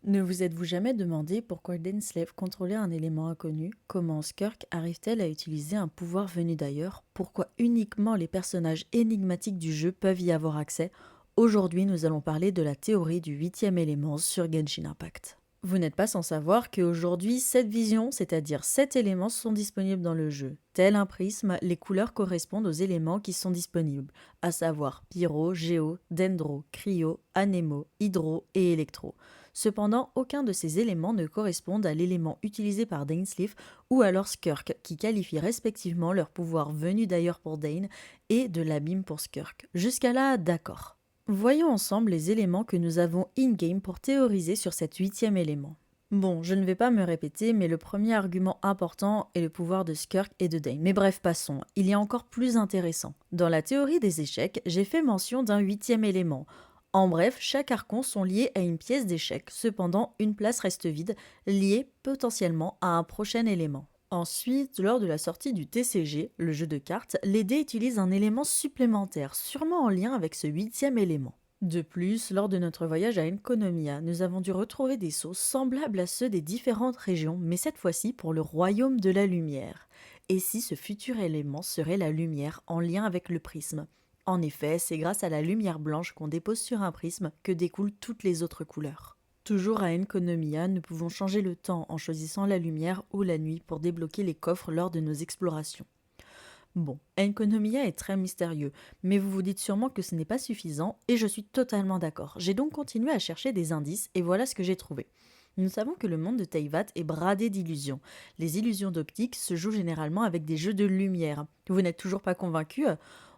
Ne vous êtes-vous jamais demandé pourquoi Dainsleif contrôlait un élément inconnu? Comment Skirk arrive-t-elle à utiliser un pouvoir venu d'ailleurs? Pourquoi uniquement les personnages énigmatiques du jeu peuvent y avoir accès? Aujourd'hui, nous allons parler de la théorie du huitième élément sur Genshin Impact. Vous n'êtes pas sans savoir qu'aujourd'hui, 7 visions, c'est-à-dire 7 éléments, sont disponibles dans le jeu. Tel un prisme, les couleurs correspondent aux éléments qui sont disponibles, à savoir Pyro, Géo, Dendro, Cryo, Anémo, Hydro et Électro. Cependant, aucun de ces éléments ne correspondent à l'élément utilisé par Dainsleif ou alors Skirk, qui qualifient respectivement leur pouvoir venu d'ailleurs pour Dain et de l'abîme pour Skirk. Jusqu'à là, d'accord. Voyons ensemble les éléments que nous avons in-game pour théoriser sur cet huitième élément. Bon, je ne vais pas me répéter, mais le premier argument important est le pouvoir de Skirk et de Dain. Mais bref, passons, il y a encore plus intéressant. Dans la théorie des échecs, j'ai fait mention d'un huitième élément. En bref, chaque archon sont liés à une pièce d'échec, cependant une place reste vide, liée potentiellement à un prochain élément. Ensuite, lors de la sortie du TCG, le jeu de cartes, les dés utilisent un élément supplémentaire, sûrement en lien avec ce huitième élément. De plus, lors de notre voyage à Enconomia, nous avons dû retrouver des sceaux semblables à ceux des différentes régions, mais cette fois-ci pour le royaume de la lumière. Et si ce futur élément serait la lumière en lien avec le prisme? En effet, c'est grâce à la lumière blanche qu'on dépose sur un prisme que découlent toutes les autres couleurs. Toujours à Enconomia, nous pouvons changer le temps en choisissant la lumière ou la nuit pour débloquer les coffres lors de nos explorations. Bon, Enconomia est très mystérieux, mais vous vous dites sûrement que ce n'est pas suffisant, et je suis totalement d'accord. J'ai donc continué à chercher des indices, et voilà ce que j'ai trouvé. Nous savons que le monde de Teyvat est bradé d'illusions. Les illusions d'optique se jouent généralement avec des jeux de lumière. Vous n'êtes toujours pas convaincu?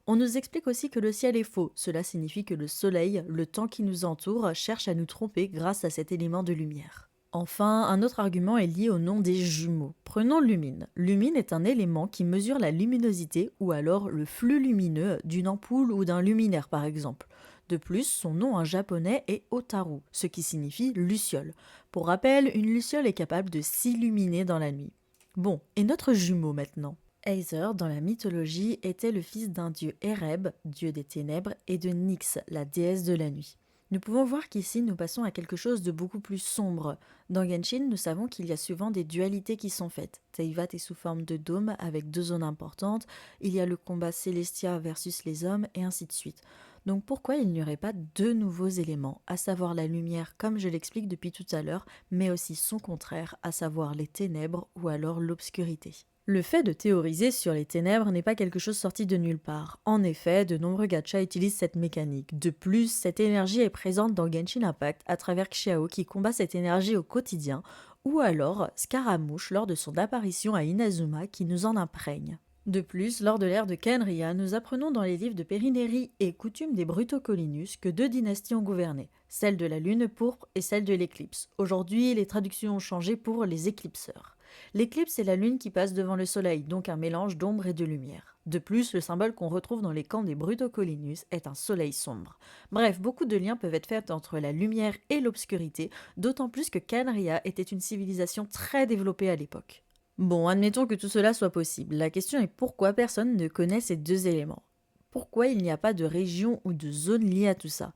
On nous explique aussi que le ciel est faux. Cela signifie que le soleil, le temps qui nous entoure, cherche à nous tromper grâce à cet élément de lumière. Enfin, un autre argument est lié au nom des jumeaux. Prenons Lumine. Lumine est un élément qui mesure la luminosité ou alors le flux lumineux d'une ampoule ou d'un luminaire par exemple. De plus, son nom en japonais est Otaru, ce qui signifie luciole. Pour rappel, une luciole est capable de s'illuminer dans la nuit. Bon, et notre jumeau maintenant? Aether, dans la mythologie, était le fils d'un dieu Ereb, dieu des ténèbres, et de Nyx, la déesse de la nuit. Nous pouvons voir qu'ici nous passons à quelque chose de beaucoup plus sombre. Dans Genshin, nous savons qu'il y a souvent des dualités qui sont faites. Teyvat est sous forme de dôme avec deux zones importantes, il y a le combat Célestia versus les hommes, et ainsi de suite. Donc pourquoi il n'y aurait pas deux nouveaux éléments, à savoir la lumière comme je l'explique depuis tout à l'heure, mais aussi son contraire, à savoir les ténèbres ou alors l'obscurité. Le fait de théoriser sur les ténèbres n'est pas quelque chose sorti de nulle part. En effet, de nombreux gachas utilisent cette mécanique. De plus, cette énergie est présente dans Genshin Impact à travers Xiao qui combat cette énergie au quotidien, ou alors Scaramouche lors de son apparition à Inazuma qui nous en imprègne. De plus, lors de l'ère de Kenria, nous apprenons dans les livres de Périnérie et Coutumes des Brutocolinus que deux dynasties ont gouverné, celle de la lune pourpre et celle de l'éclipse. Aujourd'hui, les traductions ont changé pour les éclipseurs. L'éclipse est la lune qui passe devant le soleil, donc un mélange d'ombre et de lumière. De plus, le symbole qu'on retrouve dans les camps des Brutocolinus est un soleil sombre. Bref, beaucoup de liens peuvent être faits entre la lumière et l'obscurité, d'autant plus que Canria était une civilisation très développée à l'époque. Bon, admettons que tout cela soit possible. La question est pourquoi personne ne connaît ces deux éléments? Pourquoi il n'y a pas de région ou de zone liée à tout ça?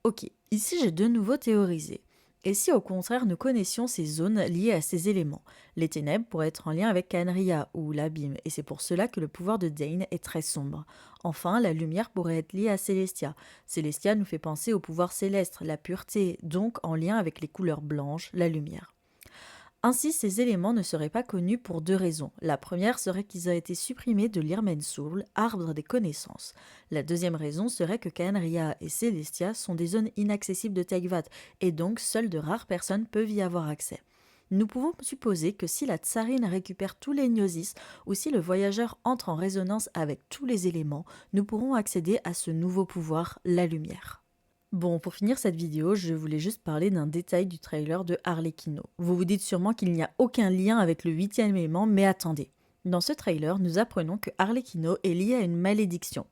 Ok, ici j'ai de nouveau théorisé. Et si au contraire nous connaissions ces zones liées à ces éléments? Les ténèbres pourraient être en lien avec Canria ou l'abîme, et c'est pour cela que le pouvoir de Dain est très sombre. Enfin, la lumière pourrait être liée à Célestia. Célestia nous fait penser au pouvoir céleste, la pureté, donc en lien avec les couleurs blanches, la lumière. Ainsi, ces éléments ne seraient pas connus pour deux raisons. La première serait qu'ils ont été supprimés de l'Irmensul, arbre des connaissances. La deuxième raison serait que Canria et Célestia sont des zones inaccessibles de Teyvat, et donc seules de rares personnes peuvent y avoir accès. Nous pouvons supposer que si la tsarine récupère tous les gnosis, ou si le voyageur entre en résonance avec tous les éléments, nous pourrons accéder à ce nouveau pouvoir, la lumière. Bon, pour finir cette vidéo, je voulais juste parler d'un détail du trailer de Harlequino. Vous vous dites sûrement qu'il n'y a aucun lien avec le huitième élément, mais attendez. Dans ce trailer, nous apprenons que Harlequino est liée à une malédiction.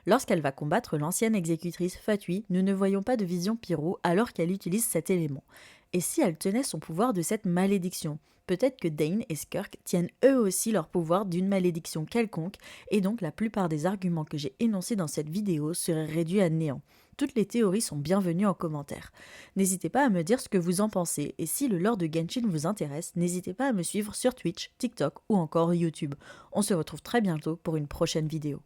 Lorsqu'elle va combattre l'ancienne exécutrice Fatui, nous ne voyons pas de vision pyro alors qu'elle utilise cet élément. Et si elle tenait son pouvoir de cette malédiction? Peut-être que Dain et Skirk tiennent eux aussi leur pouvoir d'une malédiction quelconque, et donc la plupart des arguments que j'ai énoncés dans cette vidéo seraient réduits à néant. Toutes les théories sont bienvenues en commentaire. N'hésitez pas à me dire ce que vous en pensez, et si le lore de Genshin vous intéresse, n'hésitez pas à me suivre sur Twitch, TikTok ou encore YouTube. On se retrouve très bientôt pour une prochaine vidéo.